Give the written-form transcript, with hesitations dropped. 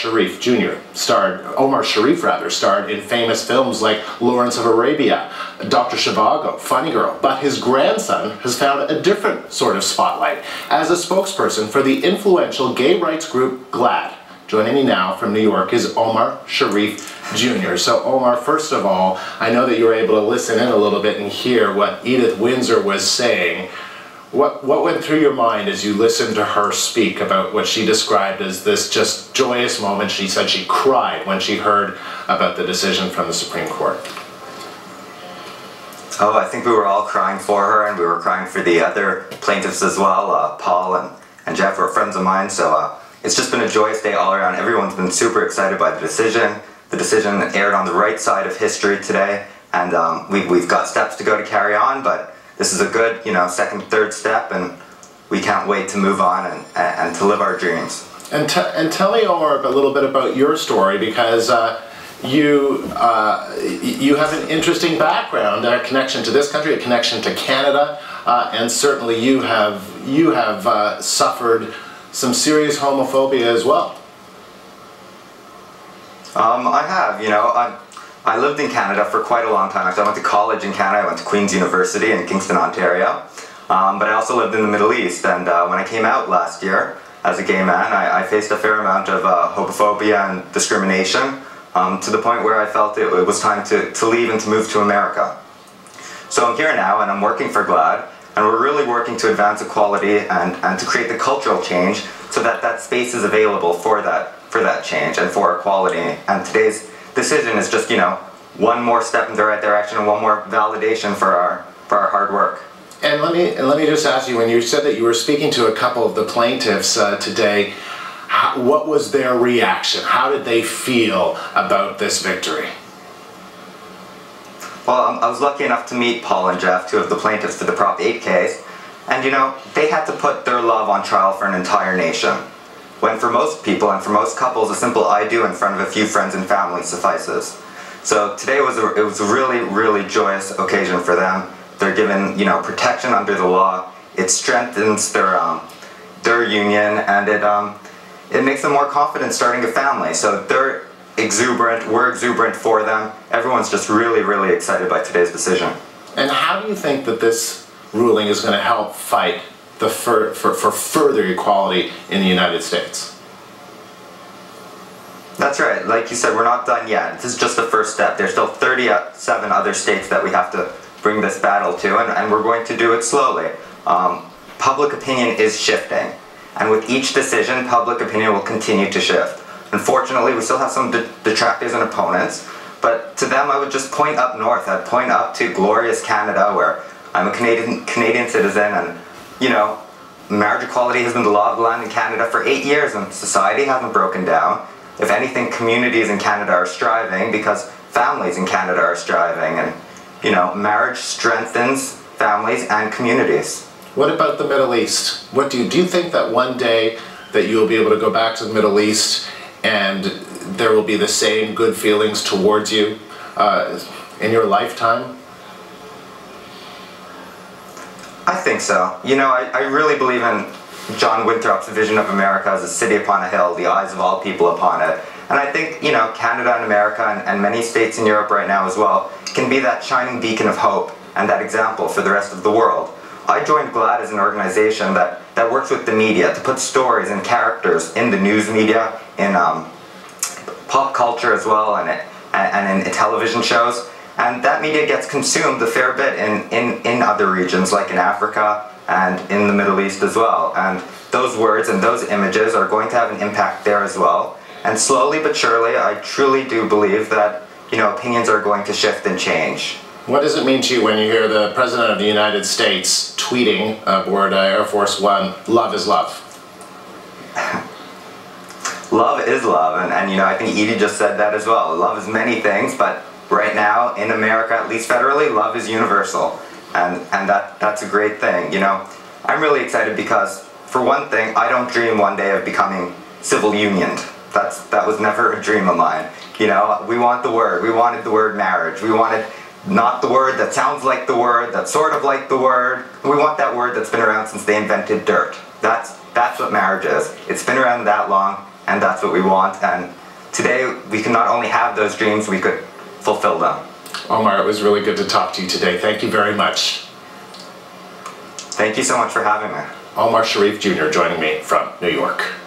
Omar Sharif starred in famous films like Lawrence of Arabia, Dr. Zhivago, Funny Girl, but his grandson has found a different sort of spotlight as a spokesperson for the influential gay rights group GLAAD. Joining me now from New York is Omar Sharif Jr. So Omar, first of all, I know that you were able to listen in a little bit and hear what Edith Windsor was saying. What went through your mind as you listened to her speak about what she described as this just joyous moment? She said she cried when she heard about the decision from the Supreme Court. Oh, I think we were all crying for her, and we were crying for the other plaintiffs as well. Paul and Jeff were friends of mine, so it's just been a joyous day all around. Everyone's been super excited by the decision. The decision aired on the right side of history today, and we've got steps to go to carry on, but this is a good, second, third step, and we can't wait to move on and to live our dreams. And tell me, Omar, a little bit about your story, because you have an interesting background, a connection to this country, a connection to Canada, and certainly you have suffered some serious homophobia as well. I have, I lived in Canada for quite a long time. Actually, I went to college in Canada. I went to Queen's University in Kingston, Ontario. But I also lived in the Middle East, and when I came out last year as a gay man, I faced a fair amount of homophobia and discrimination, to the point where I felt it was time to leave and to move to America. So I'm here now, and I'm working for GLAAD, and we're really working to advance equality and to create the cultural change so that that space is available for that change and for equality. And today's decision is just, one more step in the right direction and one more validation for our hard work. And let me just ask you, when you said that you were speaking to a couple of the plaintiffs today, what was their reaction? How did they feel about this victory? Well, I was lucky enough to meet Paul and Jeff, two of the plaintiffs for the Prop 8 case, and they had to put their love on trial for an entire nation. When for most people and for most couples, a simple I do in front of a few friends and family suffices. So today it was a really, really joyous occasion for them. They're given, protection under the law. It strengthens their union, and it makes them more confident starting a family. So they're exuberant, we're exuberant for them. Everyone's just really, really excited by today's decision. And how do you think that this ruling is going to help fight for further equality in the United States? That's right. Like you said, we're not done yet. This is just the first step. There's still 37 other states that we have to bring this battle to, and we're going to do it slowly. Public opinion is shifting, and with each decision, public opinion will continue to shift. Unfortunately, we still have some detractors and opponents, but to them I would just point up north. I'd point up to glorious Canada, where I'm a Canadian citizen, and marriage equality has been the law of the land in Canada for 8 years, and society hasn't broken down. If anything, communities in Canada are striving because families in Canada are striving, and marriage strengthens families and communities. What about the Middle East? What do you think that one day that you'll be able to go back to the Middle East and there will be the same good feelings towards you in your lifetime? I think so. I really believe in John Winthrop's vision of America as a city upon a hill, the eyes of all people upon it. And I think, Canada and America and many states in Europe right now as well can be that shining beacon of hope and that example for the rest of the world. I joined GLAAD as an organization that works with the media to put stories and characters in the news media, in pop culture as well, and in television shows. And that media gets consumed a fair bit in other regions, like in Africa and in the Middle East as well. And those words and those images are going to have an impact there as well. And slowly but surely, I truly do believe that, opinions are going to shift and change. What does it mean to you when you hear the President of the United States tweeting aboard Air Force One, "Love is love"? Love is love, and I think Edie just said that as well. Love is many things, but right now in America, at least federally, love is universal, and that's a great thing. I'm really excited because, for one thing, I don't dream one day of becoming civil unioned. That was never a dream of mine. We want the word. We wanted the word marriage. We wanted not the word that sounds like the word, that's sort of like the word. We want that word that's been around since they invented dirt. That's what marriage is. It's been around that long, and that's what we want. And today, we can not only have those dreams, we could fulfill them. Omar, it was really good to talk to you today. Thank you very much. Thank you so much for having me. Omar Sharif Jr. joining me from New York.